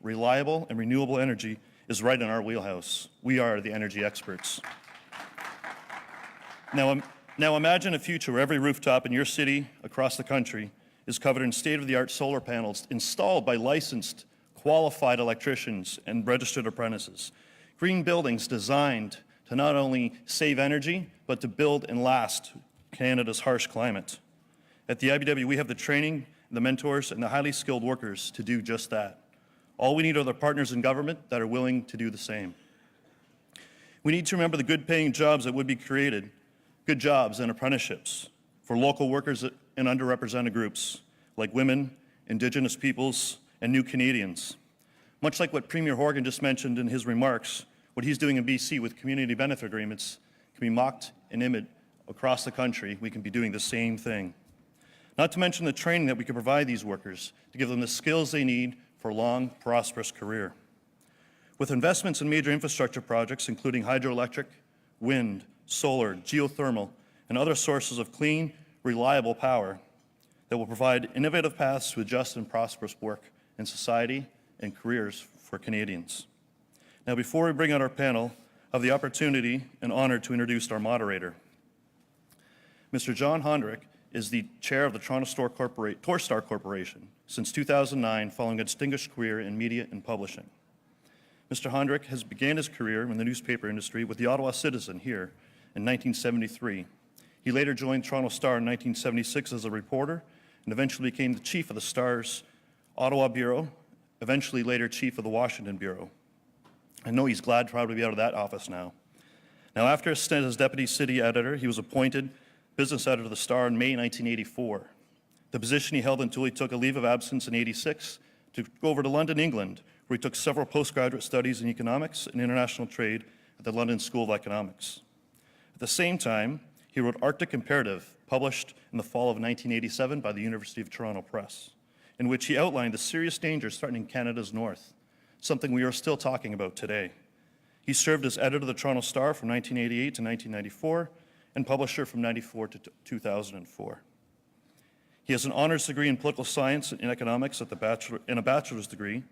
reliable, and renewable energy is right in our wheelhouse. We are the energy experts. Now imagine a future where every rooftop in your city across the country is covered in state-of-the-art solar panels installed by licensed, qualified electricians and registered apprentices. Green buildings designed to not only save energy, but to build and last Canada's harsh climate. At the IBEW, we have the training, the mentors, and the highly skilled workers to do just that. All we need are the partners in government that are willing to do the same. We need to remember the good-paying jobs that would be created, good jobs and apprenticeships for local workers and underrepresented groups like women, Indigenous peoples, and new Canadians. Much like what Premier Horgan just mentioned in his remarks, what he's doing in BC with community benefit agreements can be mocked and imitated across the country. We can be doing the same thing. Not to mention the training that we can provide these workers to give them the skills they need for a long, prosperous career. With investments in major infrastructure projects, including hydroelectric, wind, solar, geothermal, and other sources of clean, reliable power that will provide innovative paths to a just and prosperous work in society and careers for Canadians. Now, before we bring out our panel, I have the opportunity and honor to introduce our moderator. Mr. John Hondrick is the chair of the Toronto Star Corporation since 2009, following a distinguished career in media and publishing. Mr. Hondrick has began his career in the newspaper industry with the Ottawa Citizen here in 1973. He later joined Toronto Star in 1976 as a reporter and eventually became the chief of the Star's Ottawa Bureau, eventually later chief of the Washington Bureau. I know he's glad, proud to be out of that office now. Now, after a stint as deputy city editor, he was appointed business editor of the Star in May 1984. The position he held until he took a leave of absence in '86 to go over to London, England, where he took several postgraduate studies in economics and international trade at the London School of Economics. At the same time, he wrote Arctic Imperative, published in the fall of 1987 by the University of Toronto Press, in which he outlined the serious dangers threatening Canada's north, something we are still talking about today. He served as editor of the Toronto Star from 1988 to 1994 and publisher from 1994 to 2004. He has an honors degree in political science and economics and a bachelor's degree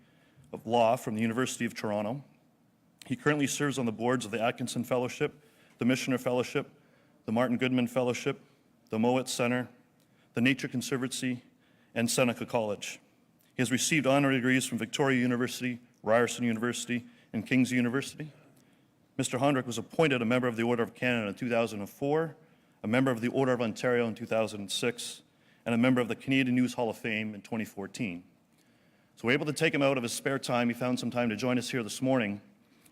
of law from the University of Toronto. He currently serves on the boards of the Atkinson Fellowship, the Missioner Fellowship, the Martin Goodman Fellowship, the Mowat Center, the Nature Conservancy, and Seneca College. He has received honorary degrees from Victoria University, Ryerson University, and King's University. Mr. Hondrick was appointed a member of the Order of Canada in 2004, a member of the Order of Ontario in 2006, and a member of the Canadian News Hall of Fame in 2014. So we're able to take him out of his spare time. He found some time to join us here this morning.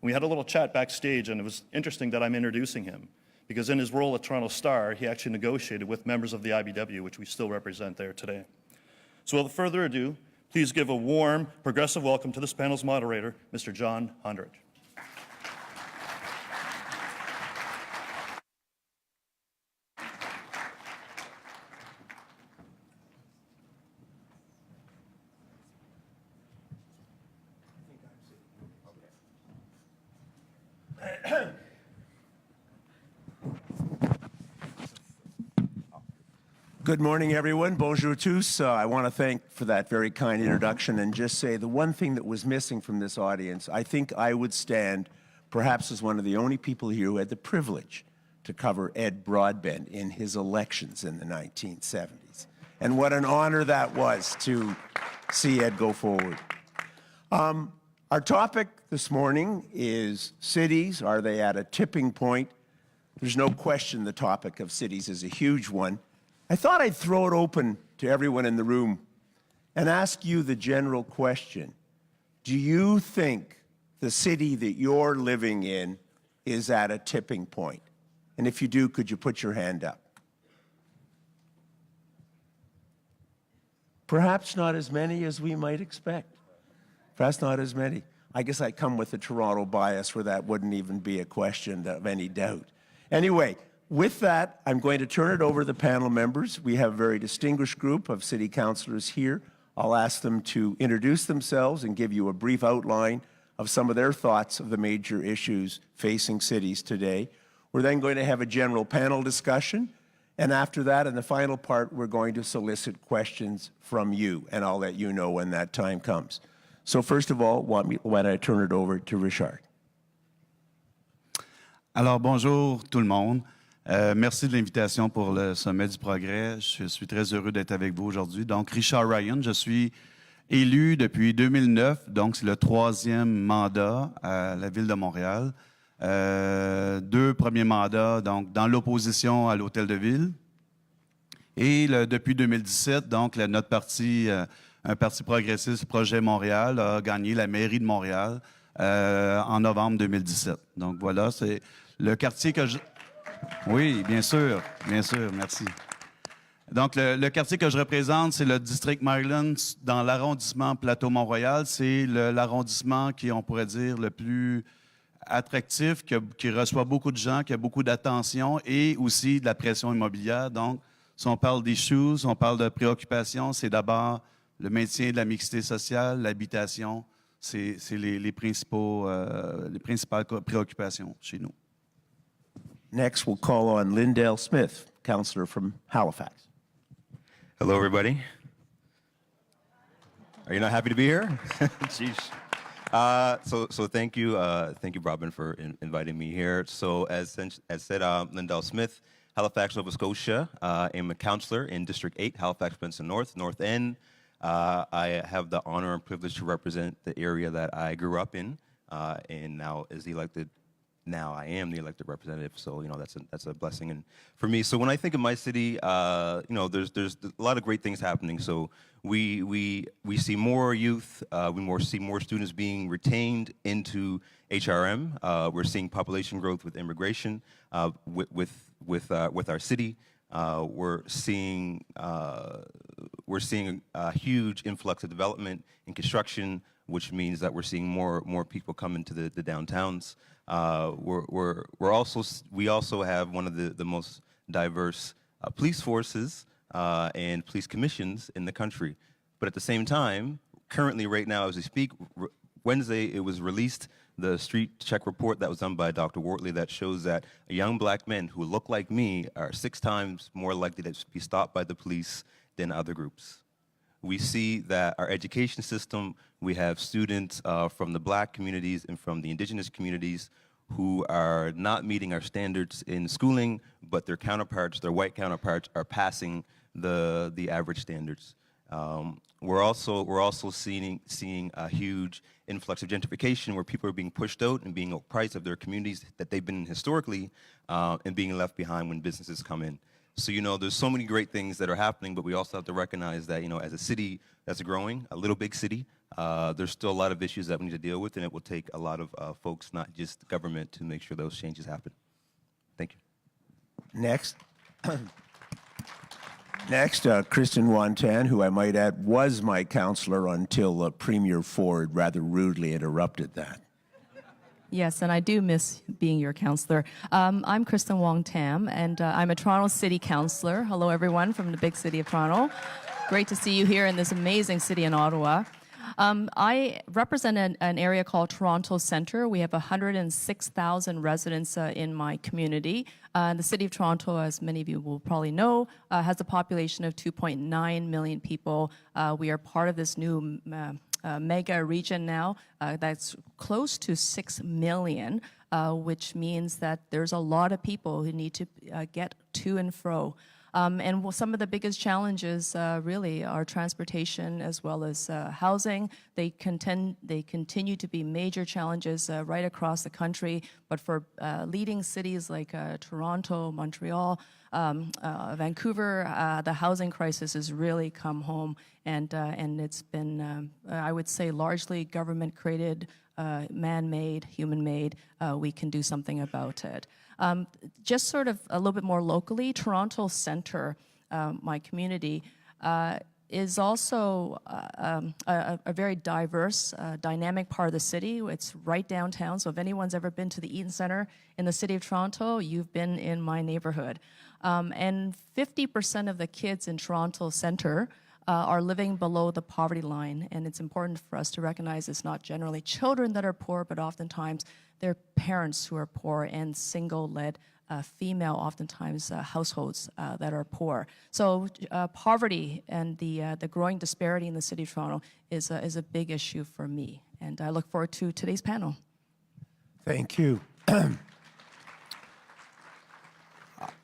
We had a little chat backstage, and it was interesting that I'm introducing him, because in his role at Toronto Star, he actually negotiated with members of the IBEW, which we still represent there today. So without further ado, please give a warm, progressive welcome to this panel's moderator, Mr. John Hondrick. Good morning, everyone. Bonjour tous. I want to thank for that very kind introduction and just say the one thing that was missing from this audience, I think I would stand perhaps as one of the only people here who had the privilege to cover Ed Broadbent in his elections in the 1970s. And what an honor that was to see Ed go forward. Our topic this morning is cities. Are they at a tipping point? There's no question the topic of cities is a huge one. I thought I'd throw it open to everyone in the room and ask you the general question. Do you think the city that you're living in is at a tipping point? And if you do, could you put your hand up? Perhaps not as many as we might expect. Perhaps not as many. I guess I come with a Toronto bias where that wouldn't even be a question of any doubt. Anyway, with that, I'm going to turn it over to the panel members. We have a very distinguished group of city councillors here. I'll ask them to introduce themselves and give you a brief outline of some of their thoughts of the major issues facing cities today. We're then going to have a general panel discussion, and after that, in the final part, we're going to solicit questions from you, and I'll let you know when that time comes. So first of all, why don't I turn it over to Richard? Alors, bonjour tout le monde. Merci de l'invitation pour le Sommet du Progrès. Je suis très heureux d'être avec vous aujourd'hui. Donc, Richard Ryan, je suis élu depuis 2009, donc c'est le 3e mandat à la Ville de Montréal. 2 premiers mandats donc, dans l'opposition à l'Hôtel de Ville. Et depuis 2017, donc, notre parti, un parti progressiste, Projet Montréal, a gagné la mairie de Montréal en novembre 2017. Donc voilà, c'est le quartier que je... Oui, bien sûr, merci. Donc le quartier que je représente, c'est le district Maryland dans l'arrondissement Plateau-Mont-Royal. C'est l'arrondissement qui, on pourrait dire, le plus attractif, qui reçoit beaucoup de gens, qui a beaucoup d'attention et aussi de la pression immobilière. Donc, si on parle d'issues, si on parle de préoccupations, c'est d'abord le maintien de la mixité sociale, l'habitation. C'est les principales préoccupations chez nous. Next, we'll call on Lindell Smith, Councillor from Halifax. Hello, everybody. Are you not happy to be here? Jeez. So thank you, Robin, for inviting me here. So as said, Lindell Smith, Halifax, Nova Scotia. I'm a councillor in District 8, Halifax, Peninsula North End. I have the honor and privilege to represent the area that I grew up in, and now is elected. Now I am the elected representative, so that's a blessing. And for me, so when I think of my city, there's a lot of great things happening. So we see more youth, see more students being retained into HRM. We're seeing population growth with immigration, with our city. We're seeing a huge influx of development and construction, which means that we're seeing more people come into the downtowns. We also have one of the most diverse police forces and police commissions in the country. But at the same time, currently right now as we speak, Wednesday it was released, the street check report that was done by Dr. Wortley that shows that young black men who look like me are 6 times more likely to be stopped by the police than other groups. We see that our education system, we have students from the black communities and from the indigenous communities who are not meeting our standards in schooling, but their white counterparts, are passing the average standards. We're also seeing a huge influx of gentrification where people are being pushed out and being oppressed of their communities that they've been in historically and being left behind when businesses come in. So, there's so many great things that are happening, but we also have to recognize that, as a city that's growing, a little big city, there's still a lot of issues that we need to deal with, and it will take a lot of folks, not just government, to make sure those changes happen. Thank you. Next, Kristyn Wong-Tam, who I might add was my councillor until Premier Ford rather rudely interrupted that. Yes, and I do miss being your councillor. I'm Kristyn Wong-Tam, and I'm a Toronto City Councillor. Hello, everyone from the big city of Toronto. Great to see you here in this amazing city in Ottawa. I represent an area called Toronto Centre. We have 106,000 residents in my community. The city of Toronto, as many of you will probably know, has a population of 2.9 million people. We are part of this new mega region now that's close to 6 million, which means that there's a lot of people who need to get to and fro. And some of the biggest challenges really are transportation as well as housing. They continue to be major challenges right across the country, but for leading cities like Toronto, Montreal, Vancouver, the housing crisis has really come home, and it's been, I would say, largely government-created, man-made, human-made. We can do something about it. Just sort of a little bit more locally, Toronto Centre, my community, is also a very diverse, dynamic part of the city. It's right downtown, so if anyone's ever been to the Eaton Centre in the city of Toronto, you've been in my neighborhood. And 50% of the kids in Toronto Centre are living below the poverty line, and it's important for us to recognize it's not generally children that are poor, but oftentimes they're parents who are poor and single-led female, oftentimes households that are poor. So poverty and the growing disparity in the City of Toronto is a big issue for me. And I look forward to today's panel. Thank you.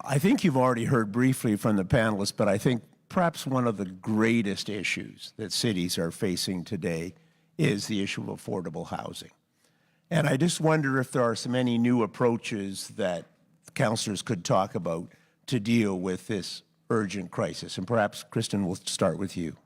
I think you've already heard briefly from the panelists, but I think perhaps one of the greatest issues that cities are facing today is the issue of affordable housing. And I just wonder if there are so many new approaches that councillors could talk about to deal with this urgent crisis. And perhaps, Kristyn, we'll start with you.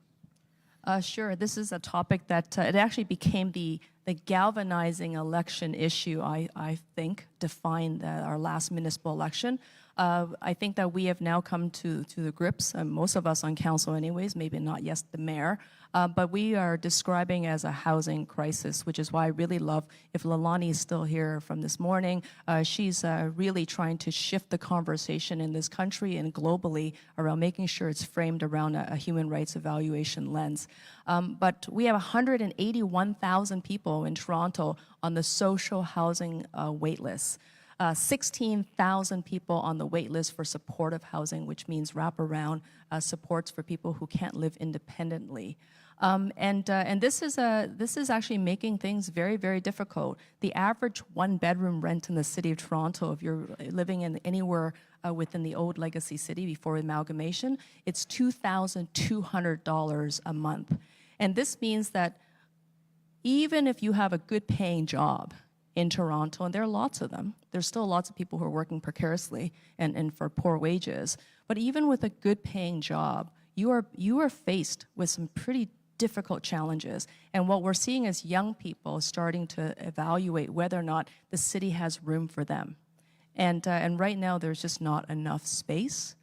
Sure. This is a topic that it actually became the galvanizing election issue, I think, defined our last municipal election. I think that we have now come to the grips, most of us on council anyways, maybe not yet the mayor, but we are describing as a housing crisis, which is why I really love, if Lalani is still here from this morning, she's really trying to shift the conversation in this country and globally around making sure it's framed around a human rights evaluation lens. But we have 181,000 people in Toronto on the social housing wait list. 16,000 people on the wait list for supportive housing, which means wraparound supports for people who can't live independently. And this is actually making things very, very difficult. The average one-bedroom rent in the City of Toronto, if you're living in anywhere within the old legacy city before amalgamation, it's $2,200 a month. And this means that even if you have a good-paying job in Toronto, and there are lots of them, there's still lots of people who are working precariously and for poor wages, but even with a good-paying job, you are faced with some pretty difficult challenges. And what we're seeing is young people starting to evaluate whether or not the city has room for them. And right now, there's just not enough space.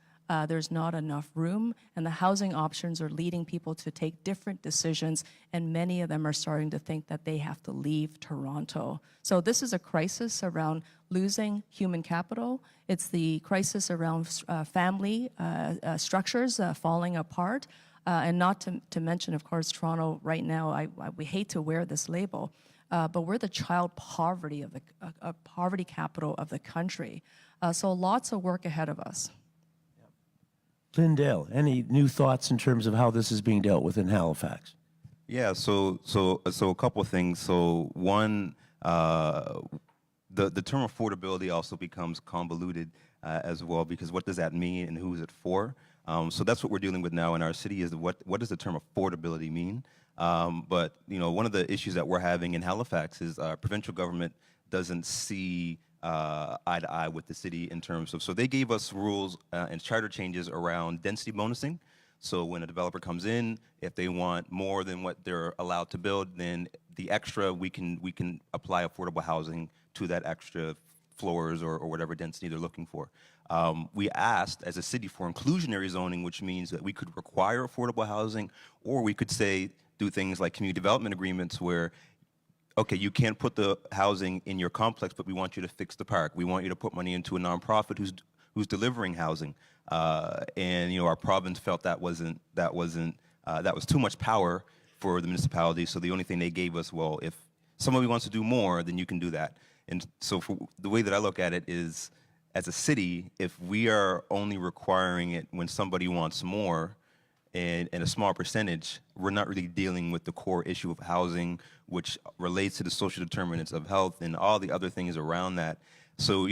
There's not enough room, and the housing options are leading people to take different decisions, and many of them are starting to think that they have to leave Toronto. So this is a crisis around losing human capital. It's the crisis around family structures falling apart, and not to mention, of course, Toronto right now, we hate to wear this label, but we're the child poverty of the poverty capital of the country. So lots of work ahead of us. Lindell, any new thoughts in terms of how this is being dealt with in Halifax? Yeah, so a couple of things. So one, the term affordability also becomes convoluted as well, because what does that mean and who is it for? So that's what we're dealing with now in our city, is what does the term affordability mean? But one of the issues that we're having in Halifax is our provincial government doesn't see eye to eye with the city in terms of, so they gave us rules and charter changes around density bonusing. So when a developer comes in, if they want more than what they're allowed to build, then the extra, we can apply affordable housing to that extra floors or whatever density they're looking for. We asked as a city for inclusionary zoning, which means that we could require affordable housing, or we could say, do things like community development agreements where, okay, you can't put the housing in your complex, but we want you to fix the park. We want you to put money into a nonprofit who's delivering housing. And our province felt that was too much power for the municipality. So the only thing they gave us, well, if somebody wants to do more, then you can do that. And so the way that I look at it is, as a city, if we are only requiring it when somebody wants more, and a small percentage, we're not really dealing with the core issue of housing, which relates to the social determinants of health and all the other things around that. So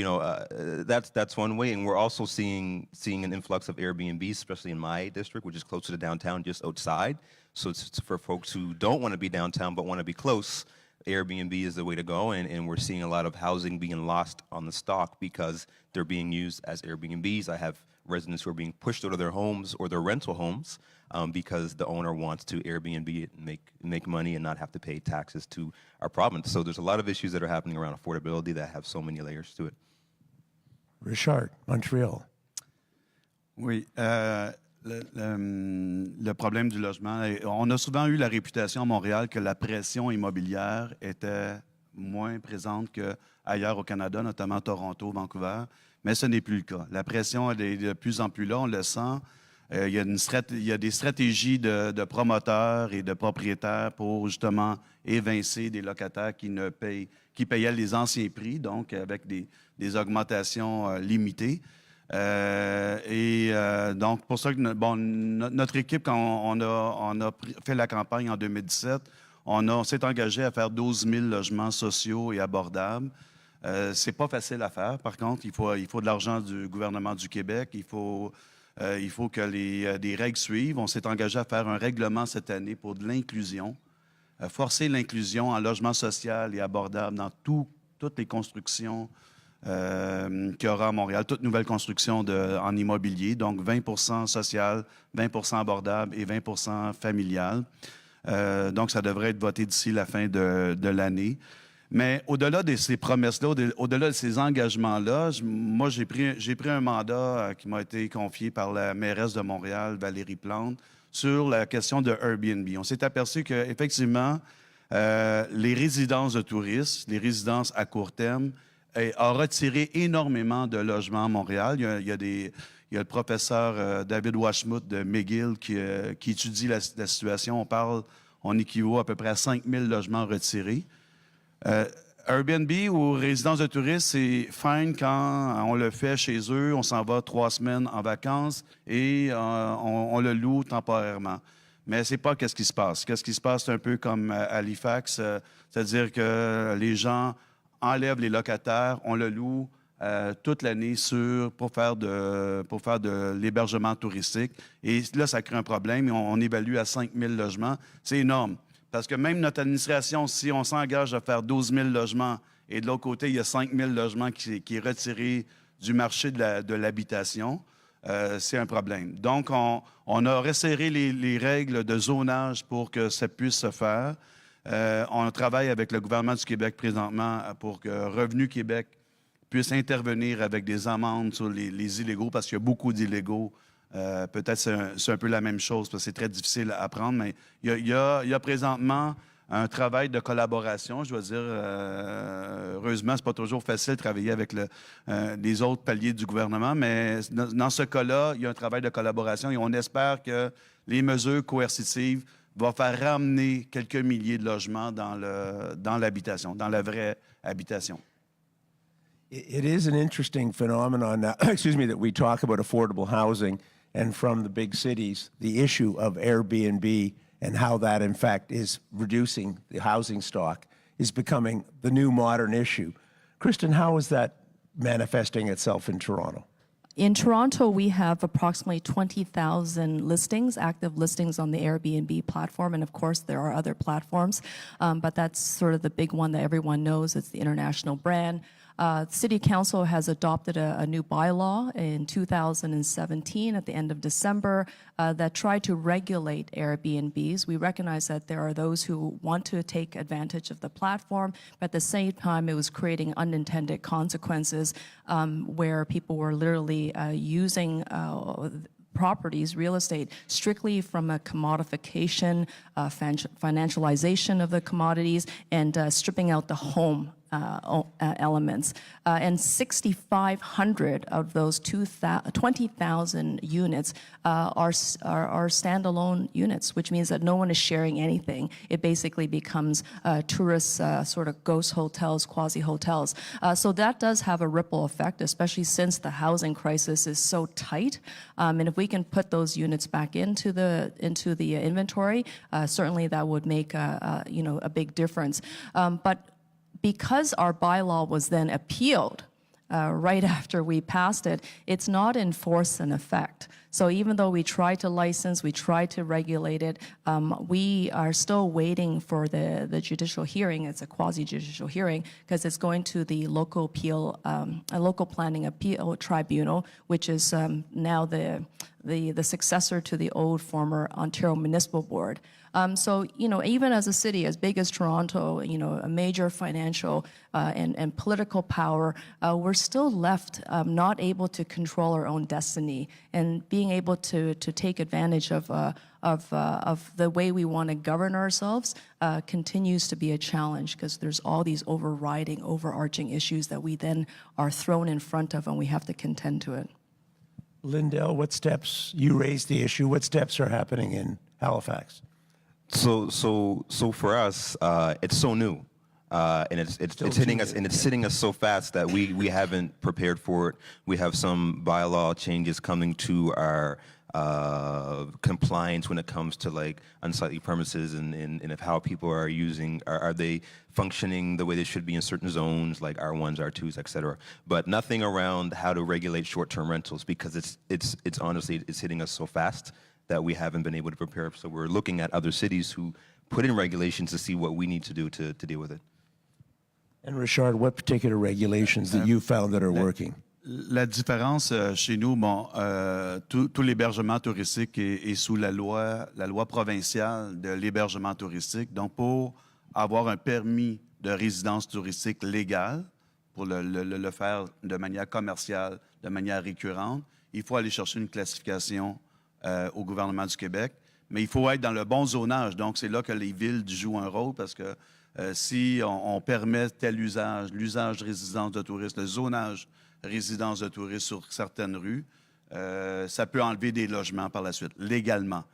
that's one way, and we're also seeing an influx of Airbnbs, especially in my district, which is closer to downtown, just outside. So it's for folks who don't want to be downtown but want to be close, Airbnb is the way to go, and we're seeing a lot of housing being lost on the stock because they're being used as Airbnbs. I have residents who are being pushed out of their homes or their rental homes because the owner wants to Airbnb it and make money and not have to pay taxes to our province. So there's a lot of issues that are happening around affordability that have so many layers to it. Richard, Montréal. Oui. Le problème du logement, on a souvent eu la réputation à Montréal que la pression immobilière était moins présente qu'ailleurs au Canada, notamment Toronto, Vancouver, mais ce n'est plus le cas. La pression elle est de plus en plus là, on le sent. il y a des stratégies de promoteurs et de propriétaires pour justement évincer des locataires qui payaient les anciens prix, donc avec des augmentations limitées. Donc, pour ça que notre équipe, quand on a fait la campagne en 2017, on s'est engagé à faire 12 000 logements sociaux et abordables. C'est pas facile à faire. Par contre, il faut de l'argent du gouvernement du Québec. Il faut que des règles suivent. On s'est engagé à faire un règlement cette année pour de l'inclusion, forcer l'inclusion en logement social et abordable dans toutes les constructions qu'il y aura à Montréal, toute nouvelle construction en immobilier, donc 20 social, 20 abordable et 20 familial. Donc, ça devrait être voté d'ici la fin de l'année. Mais au-delà de ces promesses-là, au-delà de ces engagements-là, moi, j'ai pris un mandat qui m'a été confié par la mairesse de Montréal, Valérie Plante, sur la question de Airbnb. On s'est aperçu qu'effectivement, les résidences de touristes, les résidences à court terme, a retiré énormément de logements à Montréal. Il y a le professeur David Washmuth de McGill qui étudie la situation. On équivaut à peu près à 5 000 logements retirés. Airbnb ou résidence de touristes, c'est fine quand on le fait chez eux, on s'en va 3 semaines en vacances et on le loue temporairement. Mais c'est pas qu'est-ce qui se passe. Qu'est-ce qui se passe, c'est un peu comme à Halifax, c'est-à-dire que les gens enlèvent les locataires, on le loue toute l'année pour faire de l'hébergement touristique. Et là, ça crée un problème. On évalue à 5 000 logements. C'est énorme. Parce que même notre administration, si on s'engage à faire 12 000 logements et de l'autre côté, il y a 5 000 logements qui est retiré du marché de l'habitation, c'est un problème. Donc, on a resserré les règles de zonage pour que ça puisse se faire. On travaille avec le gouvernement du Québec présentement pour que Revenu Québec puisse intervenir avec des amendes sur les illégaux, parce qu'il y a beaucoup d'illégaux. Peut-être c'est un peu la même chose, parce que c'est très difficile à apprendre, mais il y a présentement un travail de collaboration. Je dois dire, heureusement, c'est pas toujours facile de travailler avec les autres paliers du gouvernement, mais dans ce cas-là, il y a un travail de collaboration et on espère que les mesures coercitives vont faire ramener quelques milliers de logements dans l'habitation, dans la vraie habitation. It is an interesting phenomenon, that we talk about affordable housing, and from the big cities, the issue of Airbnb and how that, in fact, is reducing the housing stock is becoming the new modern issue. Kristyn, how is that manifesting itself in Toronto? In Toronto, we have approximately 20,000 listings, active listings on the Airbnb platform. And of course, there are other platforms, but that's sort of the big one that everyone knows. It's the international brand. City Council has adopted a new bylaw in 2017 at the end of December that tried to regulate Airbnbs. We recognize that there are those who want to take advantage of the platform, but at the same time, it was creating unintended consequences where people were literally using properties, real estate, strictly from a commodification, financialization of the commodities, and stripping out the home elements. And 6,500 of those 20,000 units are standalone units, which means that no one is sharing anything. It basically becomes tourist sort of ghost hotels, quasi-hotels. So that does have a ripple effect, especially since the housing crisis is so tight. And if we can put those units back into the inventory, certainly that would make a big difference. But because our bylaw was then appealed right after we passed it, it's not in force and effect. So even though we tried to license, we tried to regulate it, we are still waiting for the judicial hearing. It's a quasi-judicial hearing because it's going to the local appeal, a local planning appeal tribunal, which is now the successor to the old former Ontario Municipal Board. So, even as a city as big as Toronto, a major financial and political power, we're still left not able to control our own destiny, and being able to take advantage of the way we want to govern ourselves continues to be a challenge because there's all these overarching issues that we then are thrown in front of and we have to contend to it. Lindell, what steps, you raised the issue, what steps are happening in Halifax? So for us, it's so new, and it's hitting us, and it's hitting us so fast that we haven't prepared for it. We have some bylaw changes coming to our compliance when it comes to like unsightly premises and if how people are using, are they functioning the way they should be in certain zones like R1s, R2s, etc. But nothing around how to regulate short-term rentals because it's honestly it's hitting us so fast that we haven't been able to prepare. So we're looking at other cities who put in regulations to see what we need to do to deal with it. And Richard, what particular regulations that you found that are working? La différence chez nous, bon, tout l'hébergement touristique est sous la loi provinciale de l'hébergement touristique. Donc, pour avoir un permis de résidence touristique légal, pour le faire de manière commerciale, de manière récurrente, il faut aller chercher une classification au gouvernement du Québec. Mais il faut être dans le bon zonage. Donc, c'est là que les villes jouent un rôle parce que si on permet tel usage, l'usage de résidence de touristes, le zonage résidence de touristes sur certaines rues, ça peut enlever des logements par la suite, légalement.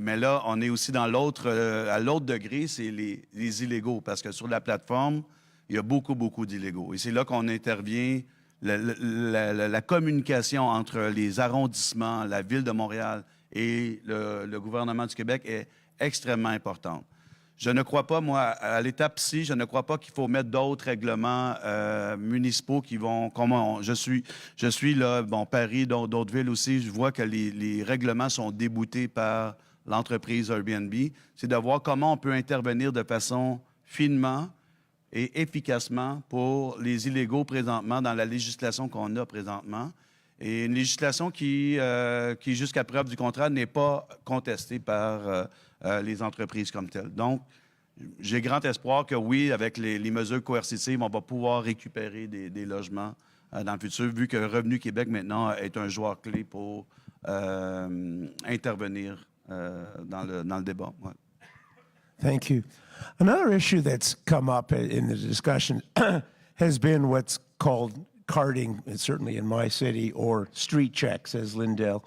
Mais là, on est aussi dans à l'autre degré, c'est les illégaux, parce que sur la plateforme, il y a beaucoup d'illégaux. Et c'est là qu'on intervient. La communication entre les arrondissements, la Ville de Montréal et le gouvernement du Québec est extrêmement importante. Je ne crois pas, moi, à l'étape ci, je ne crois pas qu'il faut mettre d'autres règlements municipaux qui vont... Je suis là, bon, Paris, d'autres villes aussi, je vois que les règlements sont déboutés par l'entreprise Airbnb. C'est de voir comment on peut intervenir de façon finement et efficacement pour les illégaux présentement dans la législation qu'on a présentement. Et une législation qui jusqu'à preuve du contraire, n'est pas contestée par les entreprises comme telles. Donc, j'ai grand espoir que oui, avec les mesures coercitives, on va pouvoir récupérer des logements dans le futur, vu que Revenu Québec, maintenant, est un joueur clé pour intervenir dans le débat. Ouais. Thank you. Another issue that's come up in the discussion has been what's called carding, certainly in my city, or street checks, as Lindell.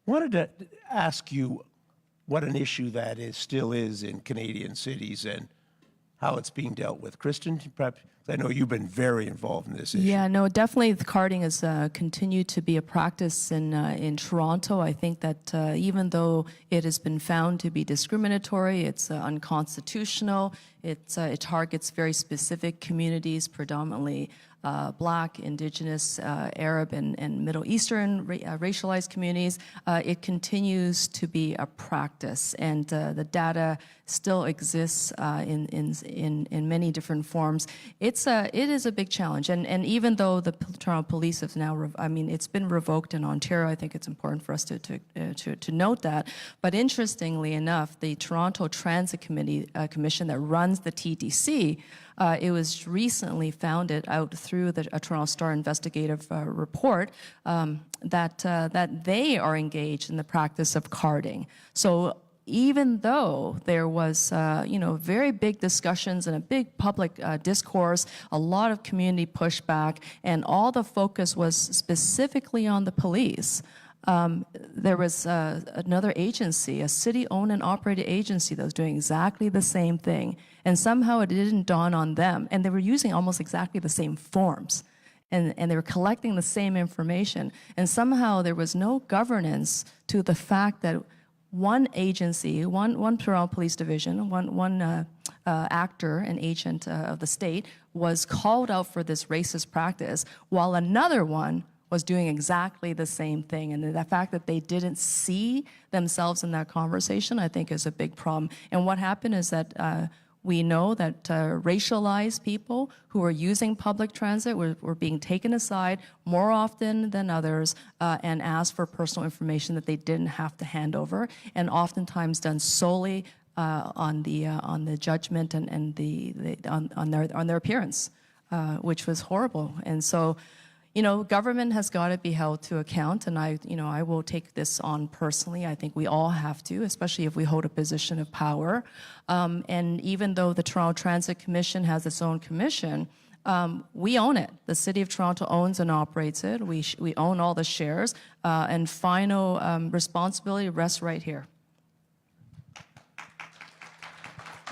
Wanted to ask you what an issue that still is in Canadian cities and how it's being dealt with. Kristyn, perhaps, I know you've been very involved in this issue. Yeah, no, definitely the carding has continued to be a practice in Toronto. I think that even though it has been found to be discriminatory, it's unconstitutional, it targets very specific communities, predominantly Black, Indigenous, Arab, and Middle Eastern racialized communities. It continues to be a practice, and the data still exists in many different forms. It is a big challenge, and even though the Toronto Police have now, it's been revoked in Ontario. I think it's important for us to note that. But interestingly enough, the Toronto Transit Commission that runs the TTC. It was recently founded out through the Toronto Star investigative report that they are engaged in the practice of carding. So even though there was, very big discussions and a big public discourse, a lot of community pushback, and all the focus was specifically on the police, there was another agency, a city-owned and operated agency that was doing exactly the same thing. And somehow it didn't dawn on them. And they were using almost exactly the same forms. And they were collecting the same information. And somehow there was no governance to the fact that one agency, one Toronto Police Division, one actor and agent of the state was called out for this racist practice, while another one was doing exactly the same thing. And the fact that they didn't see themselves in that conversation, I think, is a big problem. And what happened is that we know that racialized people who are using public transit were being taken aside more often than others and asked for personal information that they didn't have to hand over, and oftentimes done solely on the judgment and on their appearance, which was horrible. And so, government has got to be held to account, and I will take this on personally. I think we all have to, especially if we hold a position of power. And even though the Toronto Transit Commission has its own commission, We own it. The City of Toronto owns and operates it. We own all the shares, and final responsibility rests right here.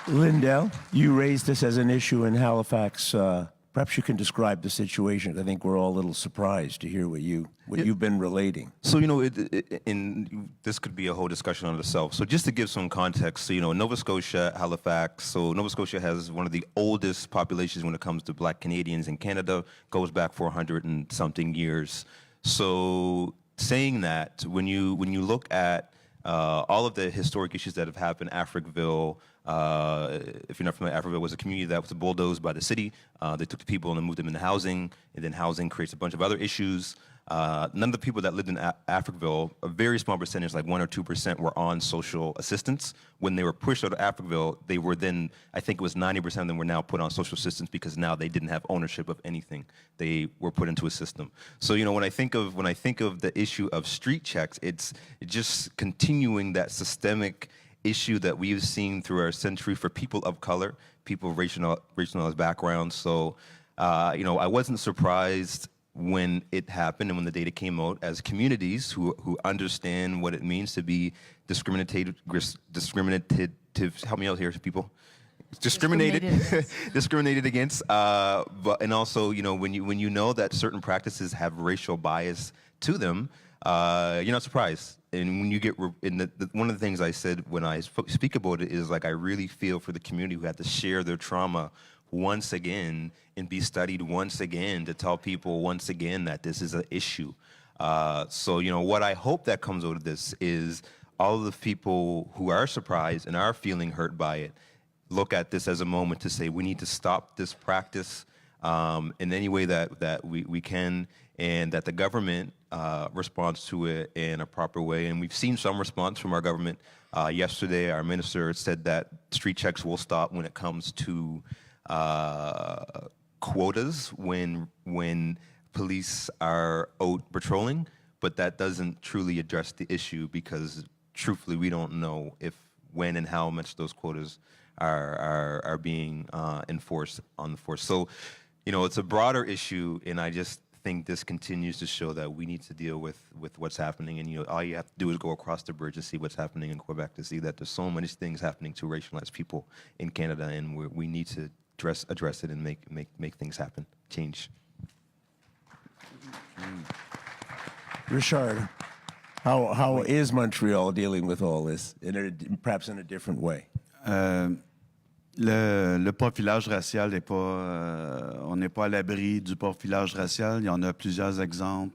Lindell, you raised this as an issue in Halifax. Perhaps you can describe the situation. I think we're all a little surprised to hear what you've been relating. So, this could be a whole discussion on itself. So just to give some context, so, Nova Scotia, Halifax, so Nova Scotia has one of the oldest populations when it comes to Black Canadians in Canada, goes back 400 and something years. So saying that, when you look at all of the historic issues that have happened, Africville, if you're not familiar, Africville was a community that was bulldozed by the city. They took the people and moved them into housing, and then housing creates a bunch of other issues. None of the people that lived in Africville, a very small percentage, like 1 or 2%, were on social assistance. When they were pushed out of Africville, they were then, I think it was 90% of them were now put on social assistance because now they didn't have ownership of anything. They were put into a system. So, when I think of the issue of street checks, it's just continuing that systemic issue that we've seen through our century for people of color, people of racialized backgrounds. So, I wasn't surprised when it happened and when the data came out, as communities who understand what it means to be discriminated, help me out here, people. Discriminated against, and also, when you know that certain practices have racial bias to them, you're not surprised. And when you get one of the things I said when I speak about it is, like, I really feel for the community who had to share their trauma once again and be studied once again to tell people once again that this is an issue. So, what I hope that comes out of this is all of the people who are surprised and are feeling hurt by it look at this as a moment to say we need to stop this practice in any way that we can, and that the government responds to it in a proper way. And we've seen some response from our government. Yesterday, our minister said that street checks will stop when it comes to quotas when police are out patrolling, but that doesn't truly address the issue because, truthfully, we don't know if, when, and how much those quotas are being enforced on the force. So, it's a broader issue, and I just think this continues to show that we need to deal with what's happening. And all you have to do is go across the bridge and see what's happening in Quebec to see that there's so many things happening to racialized people in Canada, and we need to address it and make things happen, change. Richard, how is Montreal dealing with all this, perhaps in a different way? Le profilage racial n'est pas... on n'est pas à l'abri du profilage racial. Il y en a plusieurs exemples,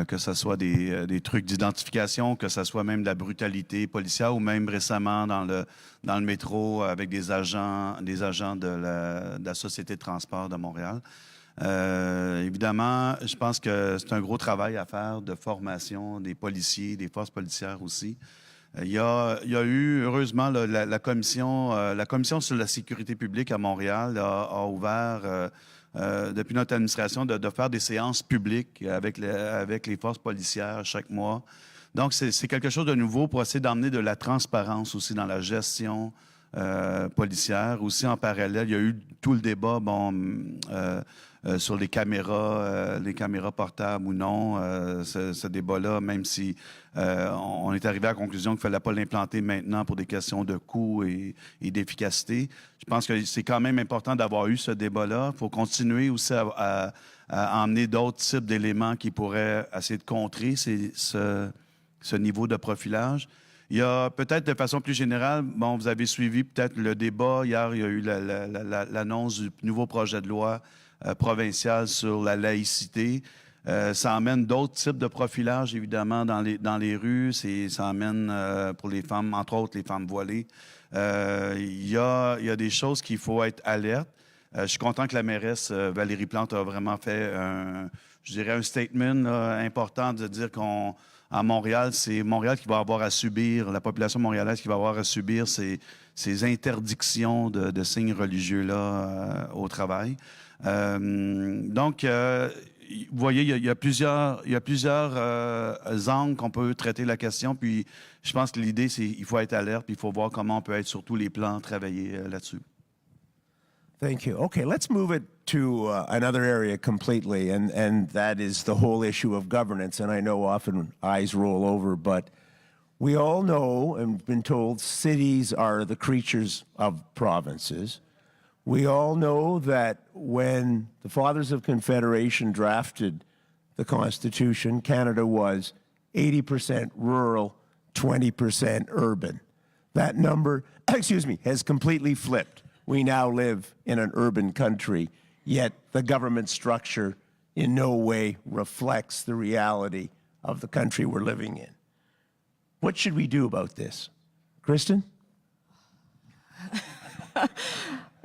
que ce soit des trucs d'identification, que ce soit même de la brutalité policière, ou même récemment dans le métro avec des agents de la Société de transport de Montréal. Évidemment, je pense que c'est un gros travail à faire de formation des policiers, des forces policières aussi. Il y a eu, heureusement, la commission sur la sécurité publique à Montréal a ouvert, depuis notre administration, de faire des séances publiques avec les forces policières chaque mois. Donc, c'est quelque chose de nouveau pour essayer d'emmener de la transparence aussi dans la gestion policière. Aussi, en parallèle, il y a eu tout le débat, sur les caméras portables ou non. Ce débat-là, même si on est arrivé à la conclusion qu'il ne fallait pas l'implanter maintenant pour des questions de coût et d'efficacité. Je pense que c'est quand même important d'avoir eu ce débat-là. Il faut continuer aussi à emmener d'autres types d'éléments qui pourraient essayer de contrer ce niveau de profilage. Il y a peut-être de façon plus générale, vous avez suivi peut-être le débat. Hier, il y a eu l'annonce du nouveau projet de loi provincial sur la laïcité. Ça amène d'autres types de profilage, évidemment, dans les rues. Ça amène pour les femmes, entre autres les femmes voilées. Il y a des choses qu'il faut être alerte. Je suis content que la mairesse Valérie Plante a vraiment fait un statement important de dire qu'à Montréal, c'est Montréal qui va avoir à subir, la population montréalaise qui va avoir à subir ces interdictions de signes religieux-là au travail. Donc, vous voyez, il y a plusieurs angles qu'on peut traiter la question. Puis, je pense que l'idée, c'est qu'il faut être alerte, puis il faut voir comment on peut être sur tous les plans, travailler là-dessus. Thank you. Okay, let's move it to another area completely, and that is the whole issue of governance. And I know often eyes roll over, but we all know and been told cities are the creatures of provinces. We all know that when the Fathers of Confederation drafted the Constitution, Canada was 80% rural, 20% urban. That number, excuse me, has completely flipped. We now live in an urban country, yet the government structure in no way reflects the reality of the country we're living in. What should we do about this? Kristyn?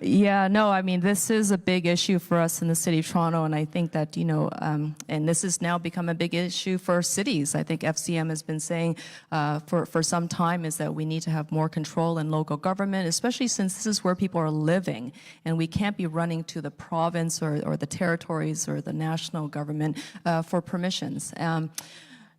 Yeah, no, I mean, this is a big issue for us in the City of Toronto, and I think that, and this has now become a big issue for cities. I think FCM has been saying for some time is that we need to have more control in local government, especially since this is where people are living, and we can't be running to the province or the territories or the national government for permissions.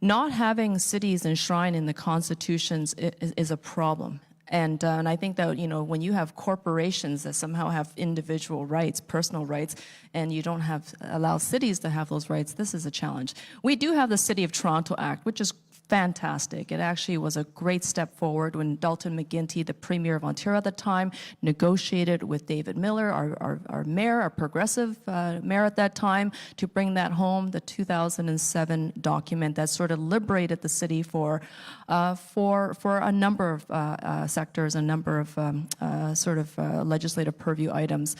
Not having cities enshrined in the constitutions is a problem. And I think that, when you have corporations that somehow have individual rights, personal rights, and you don't allow cities to have those rights, this is a challenge. We do have the City of Toronto Act, which is fantastic. It actually was a great step forward when Dalton McGuinty, the Premier of Ontario at the time, negotiated with David Miller, our mayor, our progressive mayor at that time, to bring that home, the 2007 document that sort of liberated the city for a number of sectors, a number of legislative purview items.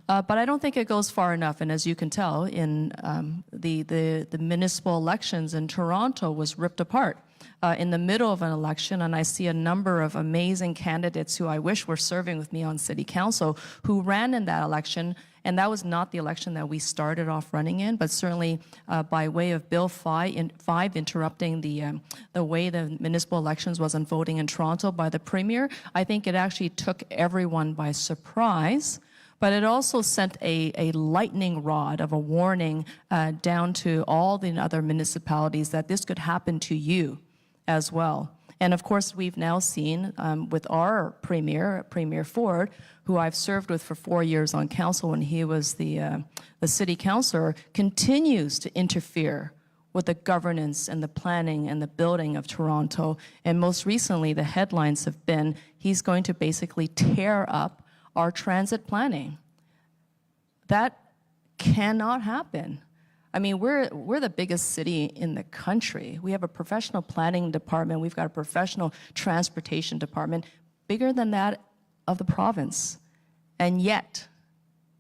But I don't think it goes far enough. And as you can tell, in the municipal elections in Toronto was ripped apart. In the middle of an election, and I see a number of amazing candidates who I wish were serving with me on City Council who ran in that election, and that was not the election that we started off running in, but certainly by way of Bill 5 interrupting the way the municipal elections was unfolding in Toronto by the Premier, I think it actually took everyone by surprise. But it also sent a lightning rod of a warning down to all the other municipalities that this could happen to you as well. And of course, we've now seen with our Premier, Premier Ford, who I've served with for 4 years on council when he was the city councillor, continues to interfere with the governance and the planning and the building of Toronto. And most recently, the headlines have been he's going to basically tear up our transit planning. That cannot happen. I mean, we're the biggest city in the country. We have a professional planning department. We've got a professional transportation department, bigger than that of the province. And yet,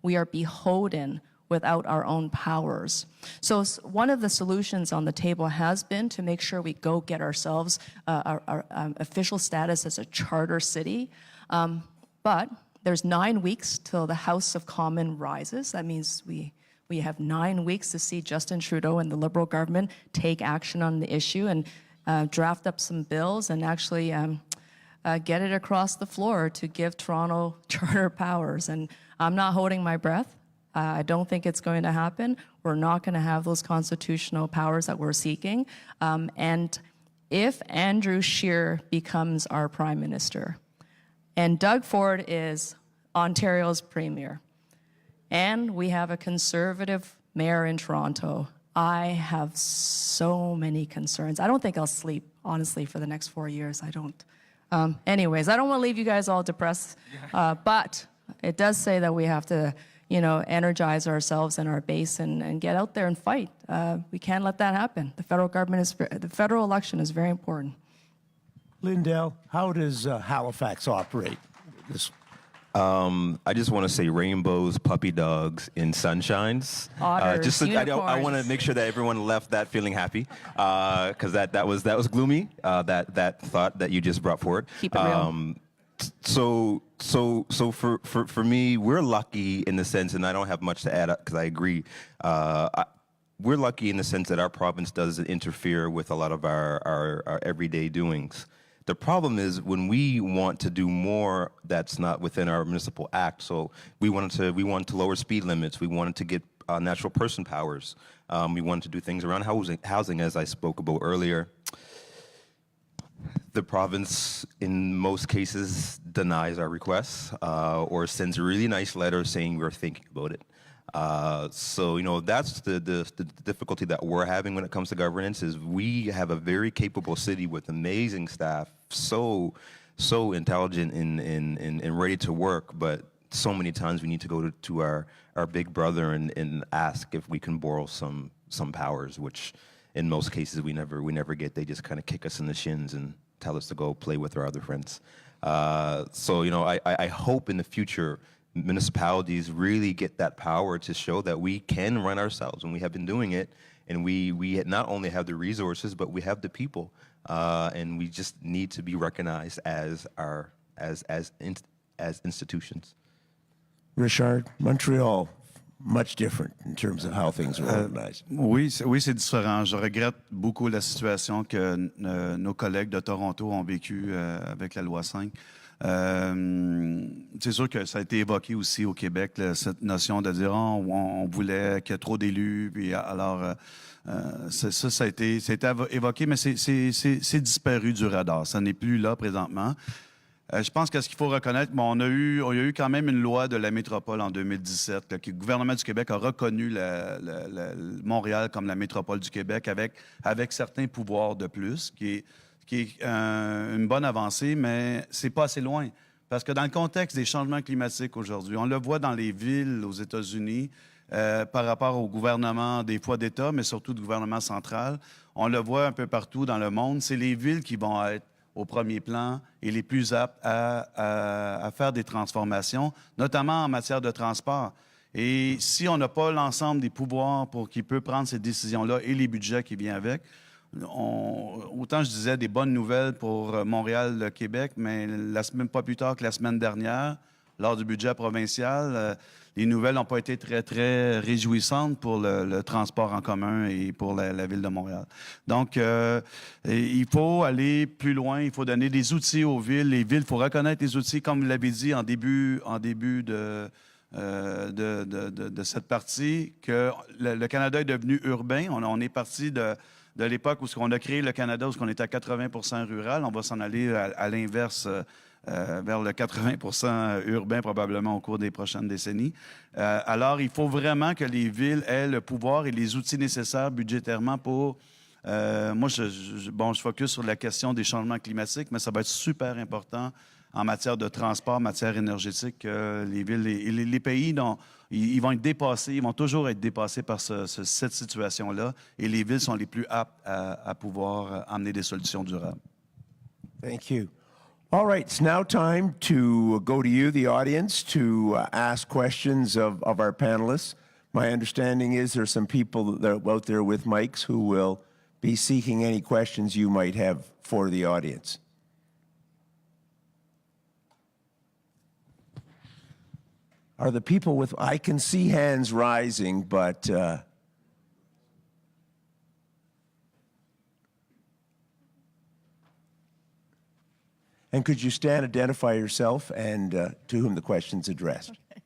we are beholden without our own powers. So one of the solutions on the table has been to make sure we go get ourselves our official status as a charter city. But there's 9 weeks till the House of Commons rises. That means we have 9 weeks to see Justin Trudeau and the Liberal government take action on the issue and draft up some bills and actually get it across the floor to give Toronto charter powers. And I'm not holding my breath. I don't think it's going to happen. We're not going to have those constitutional powers that we're seeking. And if Andrew Scheer becomes our Prime Minister, and Doug Ford is Ontario's Premier, and we have a Conservative mayor in Toronto, I have so many concerns. I don't think I'll sleep, honestly, for the next 4 years. I don't. Anyways, I don't want to leave you guys all depressed, but it does say that we have to, energize ourselves and our base and get out there and fight. We can't let that happen. The federal election is very important. Lindell, how does Halifax operate? I just want to say rainbows, puppy dogs, and sunshines. Otters, I want to make sure that everyone left that feeling happy, because that was gloomy. That thought that you just brought forward. Keep it real. So for me, we're lucky in the sense, and I don't have much to add because I agree. We're lucky in the sense that our province doesn't interfere with a lot of our everyday doings. The problem is when we want to do more that's not within our municipal act. So we wanted to lower speed limits. We wanted to get natural person powers. We wanted to do things around housing, as I spoke about earlier. The province, in most cases, denies our requests or sends a really nice letter saying we're thinking about it. So, you know, that's the difficulty that we're having when it comes to governance is we have a very capable city with amazing staff, so intelligent and ready to work, but so many times we need to go to our big brother and ask if we can borrow some powers, which in most cases we never get. They just kind of kick us in the shins and tell us to go play with our other friends. So, you know, I hope in the future municipalities really get that power to show that we can run ourselves, and we have been doing it, and we not only have the resources, but we have the people, and we just need to be recognized as institutions. Richard, Montreal, much different in terms of how things are organized. Oui, c'est différent. Je regrette beaucoup la situation que nos collègues de Toronto ont vécue avec la loi 5. C'est sûr que ça a été évoqué aussi au Québec, cette notion de dire on voulait qu'il y ait trop d'élus, puis alors ça a été évoqué, mais c'est disparu du radar. Ça n'est plus là présentement. Je pense que ce qu'il faut reconnaître, bon, il y a eu quand même une loi de la métropole en 2017, là, que le gouvernement du Québec a reconnu Montréal comme la métropole du Québec avec certains pouvoirs de plus, qui est une bonne avancée, mais c'est pas assez loin. Parce que dans le contexte des changements climatiques aujourd'hui, on le voit dans les villes aux États-Unis par rapport au gouvernement, des fois d'État, mais surtout du gouvernement central. On le voit un peu partout dans le monde. C'est les villes qui vont être au premier plan et les plus aptes à faire des transformations, notamment en matière de transport. Et si on n'a pas l'ensemble des pouvoirs pour qu'il peut prendre ces décisions-là et les budgets qui viennent avec, autant je disais des bonnes nouvelles pour Montréal, le Québec, mais pas plus tard que la semaine dernière, lors du budget provincial, les nouvelles n'ont pas été très, très réjouissantes pour le transport en commun et pour la ville de Montréal. Donc, il faut aller plus loin, il faut donner des outils aux villes. Les villes, il faut reconnaître les outils, comme vous l'avez dit en début de cette partie, que le Canada est devenu urbain. On est parti de l'époque où on a créé le Canada, où on était à 80% rural. On va s'en aller à l'inverse, vers le 80% urbain probablement au cours des prochaines décennies. Alors, il faut vraiment que les villes aient le pouvoir et les outils nécessaires budgétairement pour... moi, je focus sur la question des changements climatiques, mais ça va être super important en matière de transport, en matière énergétique. Les villes et les pays, ils vont être dépassés, ils vont toujours être dépassés par cette situation-là, et les villes sont les plus aptes à pouvoir amener des solutions durables. Thank you. All right, it's now time to go to you, the audience, to ask questions of our panelists. My understanding is there's some people that are out there with mics who will be seeking any questions you might have for the audience. Are the people with, I can see hands rising, but and could you stand, identify yourself, and to whom the question's addressed? Okay.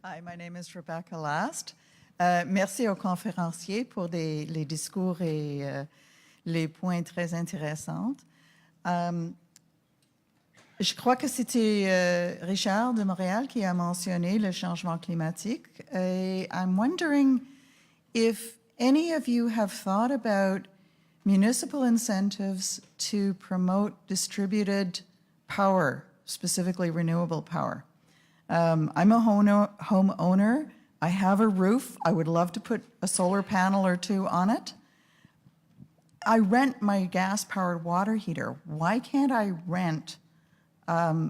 Hi, my name is Rebecca Last. Merci aux conférenciers pour les discours et les points très intéressants. Je crois que c'était Richard de Montréal qui a mentionné le changement climatique. Et I'm wondering if any of you have thought about municipal incentives to promote distributed power, specifically renewable power. I'm a homeowner. I have a roof. I would love to put a solar panel or two on it. I rent my gas-powered water heater. Why can't I rent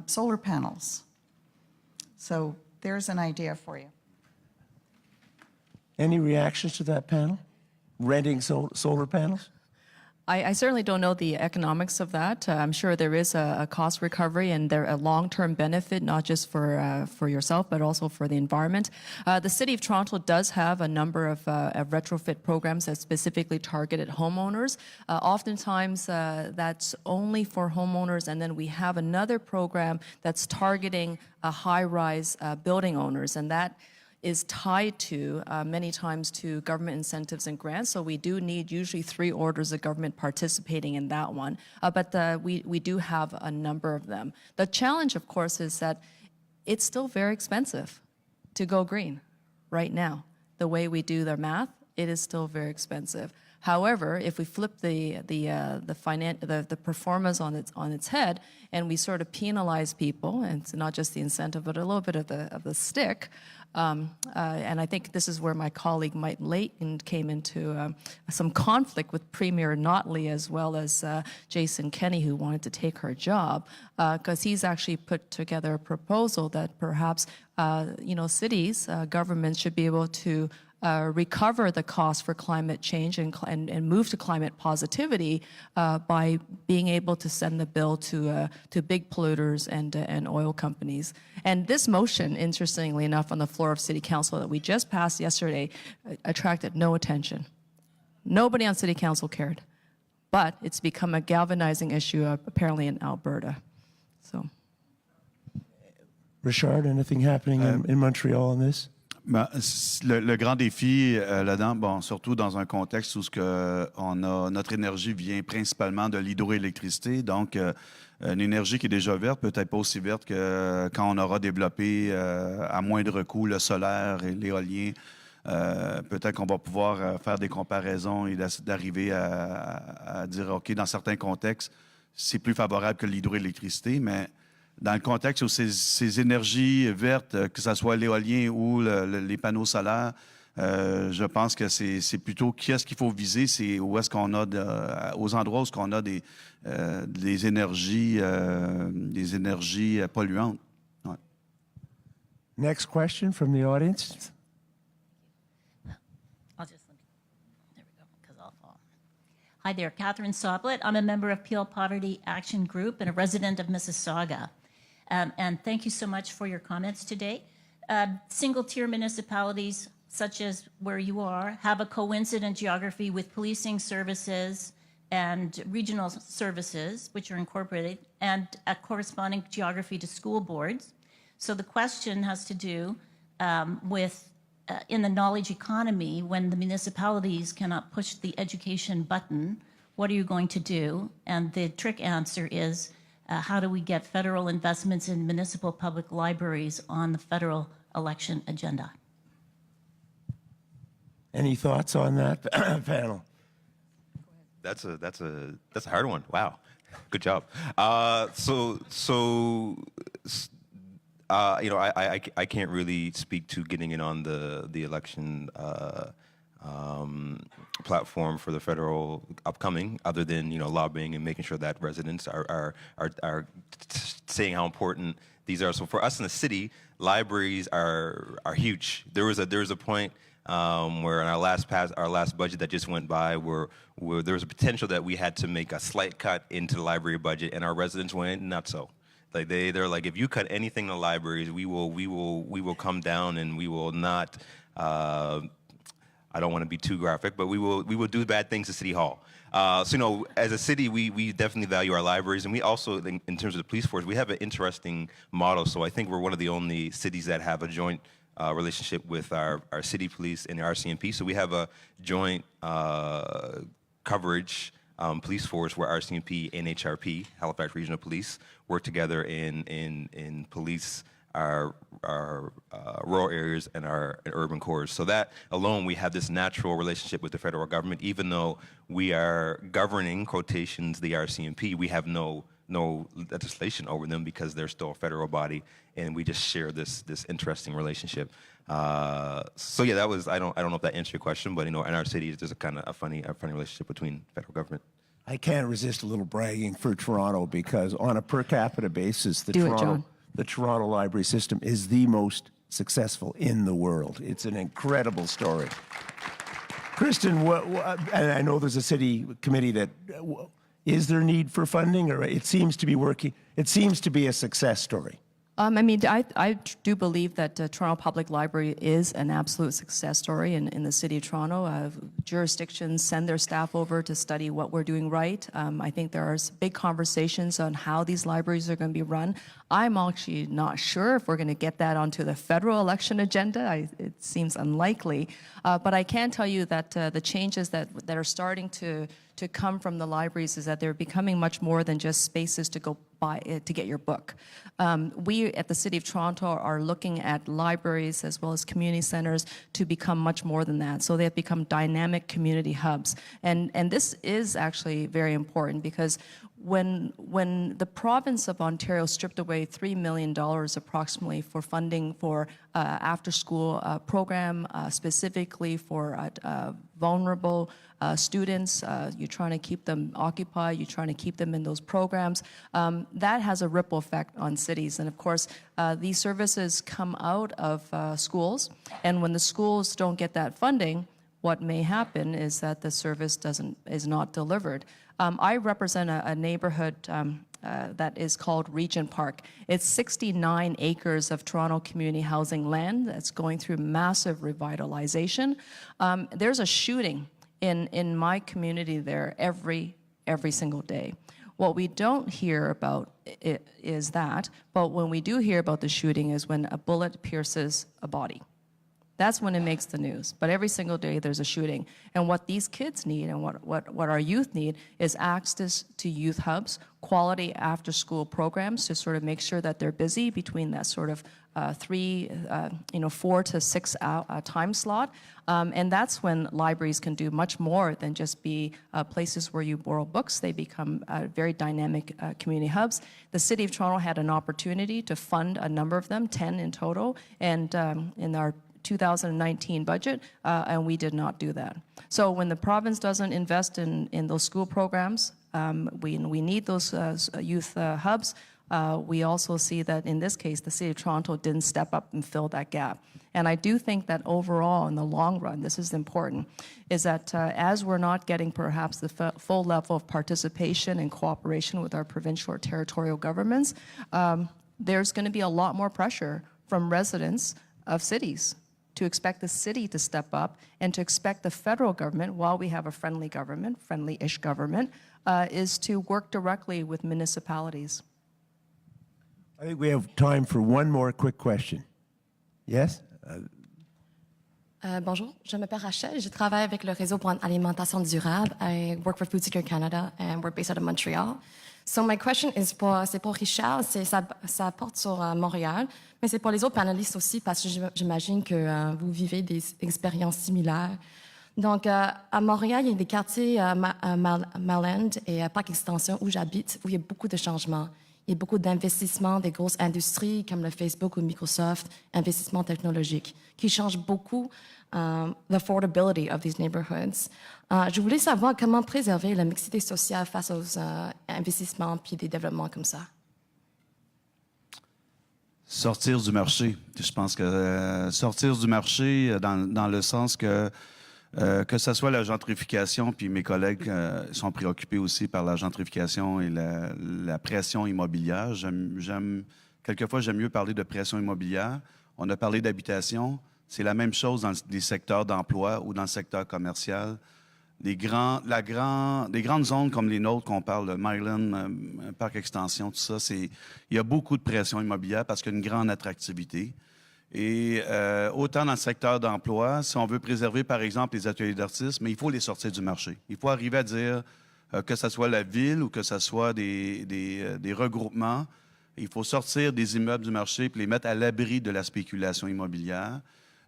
solar panels? So there's an idea for you. Any reactions to that panel? Renting solar panels? I certainly don't know the economics of that. I'm sure there is a cost recovery and there a long-term benefit, not just for yourself, but also for the environment. The City of Toronto does have a number of retrofit programs that specifically target at homeowners. Oftentimes, that's only for homeowners, and then we have another program that's targeting high-rise building owners, and that is tied to, many times, to government incentives and grants. So we do need usually 3 orders of government participating in that one. But we do have a number of them. The challenge, of course, is that it's still very expensive to go green right now. The way we do the math, it is still very expensive. However, if we flip the performance on its head, and we sort of penalize people, and it's not just the incentive, but a little bit of the stick. And I think this is where my colleague Mike Layton came into some conflict with Premier Notley as well as Jason Kenney, who wanted to take her job, because he's actually put together a proposal that perhaps cities, governments should be able to recover the cost for climate change and move to climate positivity by being able to send the bill to big polluters and oil companies. And this motion, interestingly enough, on the floor of City Council that we just passed yesterday, attracted no attention. Nobody on City Council cared. But it's become a galvanizing issue apparently in Alberta. So, Richard, anything happening in Montreal on this? Ben, le grand défi là-dedans, bon, surtout dans un contexte où notre énergie vient principalement de l'hydroélectricité, donc une énergie qui est déjà verte, peut-être pas aussi verte que quand on aura développé à moindre coût le solaire et l'éolien. Peut-être qu'on va pouvoir faire des comparaisons et d'arriver à dire, OK, dans certains contextes, c'est plus favorable que l'hydroélectricité, mais dans le contexte où ces énergies vertes, que ce soit l'éolien ou les panneaux solaires, je pense que c'est plutôt qui est-ce qu'il faut viser, c'est où est-ce qu'on a, aux endroits où on a des énergies polluantes. Ouais. Next question from the audience. There we go, because I'll fall. Hi there, Catherine Soplet. I'm a member of Peel Poverty Action Group and a resident of Mississauga. And thank you so much for your comments today. Single-tier municipalities, such as where you are, have a coincident geography with policing services and regional services, which are incorporated, and a corresponding geography to school boards. So the question has to do with, in the knowledge economy, when the municipalities cannot push the education button, what are you going to do? And the trick answer is, how do we get federal investments in municipal public libraries on the federal election agenda? Any thoughts on that, panel? That's a hard one. Wow, good job. I can't really speak to getting in on the election platform for the federal upcoming, other than lobbying and making sure that residents are saying how important these are. So for us in the city, libraries are huge. There was a point where in our last budget that just went by, where there was a potential that we had to make a slight cut into the library budget, and our residents went, not so. Like they're like, if you cut anything in the libraries, we will come down and we will not. I don't want to be too graphic, but we will do bad things to City Hall. So as a city, we definitely value our libraries, and we also, in terms of the police force, we have an interesting model. So I think we're one of the only cities that have a joint relationship with our city police and the RCMP. So we have a joint coverage police force where RCMP and HRP, Halifax Regional Police, work together in police our rural areas and our urban cores. So that alone, we have this natural relationship with the federal government. Even though we are governing, quotations, the RCMP, we have no legislation over them because they're still a federal body, and we just share this interesting relationship. So yeah, that was, I don't know if that answered your question, but in our city, there's a kind of a funny relationship between federal government. I can't resist a little bragging for Toronto, because on a per capita basis, the Toronto library system is the most successful in the world. It's an incredible story. Kristyn, and I know there's a city committee that, is there need for funding, or it seems to be working, it seems to be a success story? I mean, I do believe that Toronto Public Library is an absolute success story in the city of Toronto. Jurisdictions send their staff over to study what we're doing right. I think there are big conversations on how these libraries are going to be run. I'm actually not sure if we're going to get that onto the federal election agenda. It seems unlikely. But I can tell you that the changes that are starting to come from the libraries is that they're becoming much more than just spaces to go buy to get your book. We at the City of Toronto are looking at libraries as well as community centers to become much more than that. So they have become dynamic community hubs. And this is actually very important because when the province of Ontario stripped away $3 million approximately for funding for after-school program specifically for vulnerable students, you're trying to keep them occupied, you're trying to keep them in those programs, that has a ripple effect on cities. And of course, these services come out of schools, and when the schools don't get that funding, what may happen is that the service is not delivered. I represent a neighborhood that is called Regent Park. It's 69 acres of Toronto community housing land that's going through massive revitalization. There's a shooting in my community there every single day. What we don't hear about is that, but when we do hear about the shooting is when a bullet pierces a body. That's when it makes the news. But every single day there's a shooting. And what these kids need and what our youth need is access to youth hubs, quality after-school programs to sort of make sure that they're busy between that sort of 4 to 6 hour time slot. And that's when libraries can do much more than just be places where you borrow books. They become very dynamic community hubs. The City of Toronto had an opportunity to fund a number of them, 10 in total, and in our 2019 budget, and we did not do that. So when the province doesn't invest in those school programs, we need those youth hubs. We also see that in this case, the City of Toronto didn't step up and fill that gap. And I do think that overall, in the long run, this is important, is that as we're not getting perhaps the full level of participation and cooperation with our provincial or territorial governments, there's going to be a lot more pressure from residents of cities to expect the city to step up and to expect the federal government, while we have a friendly government, friendly-ish government, is to work directly with municipalities. I think we have time for one more quick question. Yes? Bonjour, je m'appelle Rachel. Je travaille avec le réseau pour l'alimentation durable. I work for Food Secure Canada and we're based out of Montreal. So my question is c'est pour Richard, ça porte sur Montréal, mais c'est pour les autres panélistes aussi parce que j'imagine que vous vivez des expériences similaires. Donc, à Montréal, il y a des quartiers Maryland et Parc Extension où j'habite, où il y a beaucoup de changements. Il y a beaucoup d'investissements des grosses industries comme le Facebook ou Microsoft, investissements technologiques, qui changent beaucoup l'affordability of these neighborhoods. Je voulais savoir comment préserver la mixité sociale face aux investissements puis des développements comme ça. Sortir du marché. Je pense que sortir du marché dans le sens que ce soit la gentrification, puis mes collègues sont préoccupés aussi par la gentrification et la pression immobilière. Quelquefois, j'aime mieux parler de pression immobilière. On a parlé d'habitation. C'est la même chose dans les secteurs d'emploi ou dans le secteur commercial. Des grandes zones comme les nôtres, qu'on parle de Maryland, Parc Extension, tout ça, il y a beaucoup de pression immobilière parce qu'il y a une grande attractivité. Et autant dans le secteur d'emploi, si on veut préserver, par exemple, les ateliers d'artistes, mais il faut les sortir du marché. Il faut arriver à dire que ce soit la ville ou que ce soit des regroupements, il faut sortir des immeubles du marché et les mettre à l'abri de la spéculation immobilière.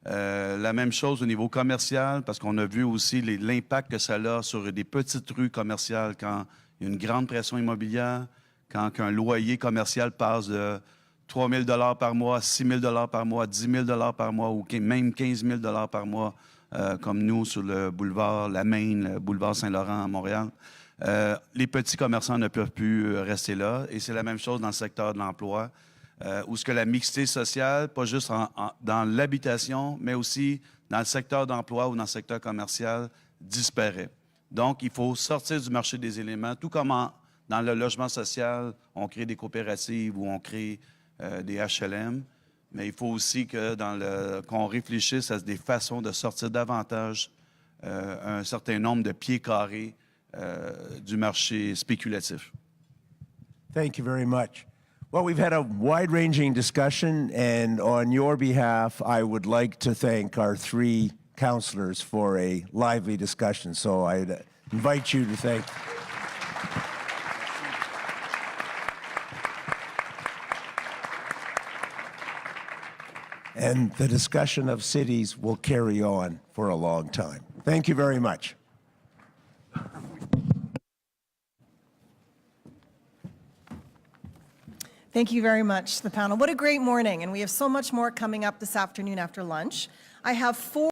La même chose au niveau commercial, parce qu'on a vu aussi l'impact que ça a sur des petites rues commerciales quand il y a une grande pression immobilière, quand un loyer commercial passe de 3 000 $ par mois, 6 000 $ par mois, 10 000 $ par mois ou même 15 000 $ par mois, comme nous sur le boulevard La Maine, le boulevard Saint-Laurent à Montréal. Les petits commerçants ne peuvent plus rester là. Et c'est la même chose dans le secteur de l'emploi, où ce que la mixité sociale, pas juste dans l'habitation, mais aussi dans le secteur d'emploi ou dans le secteur commercial, disparaît. Donc, il faut sortir du marché des éléments, tout comme dans le logement social, on crée des coopératives ou on crée des HLM, mais il faut aussi que qu'on réfléchisse à des façons de sortir davantage un certain nombre de pieds carrés du marché spéculatif. Thank you very much. Well, we've had a wide-ranging discussion, and on your behalf, I would like to thank our three councillors for a lively discussion. So I'd invite you to thank. And the discussion of cities will carry on for a long time. Thank you very much. Thank you very much, the panel. What a great morning, and we have so much more coming up this afternoon after lunch. I have 4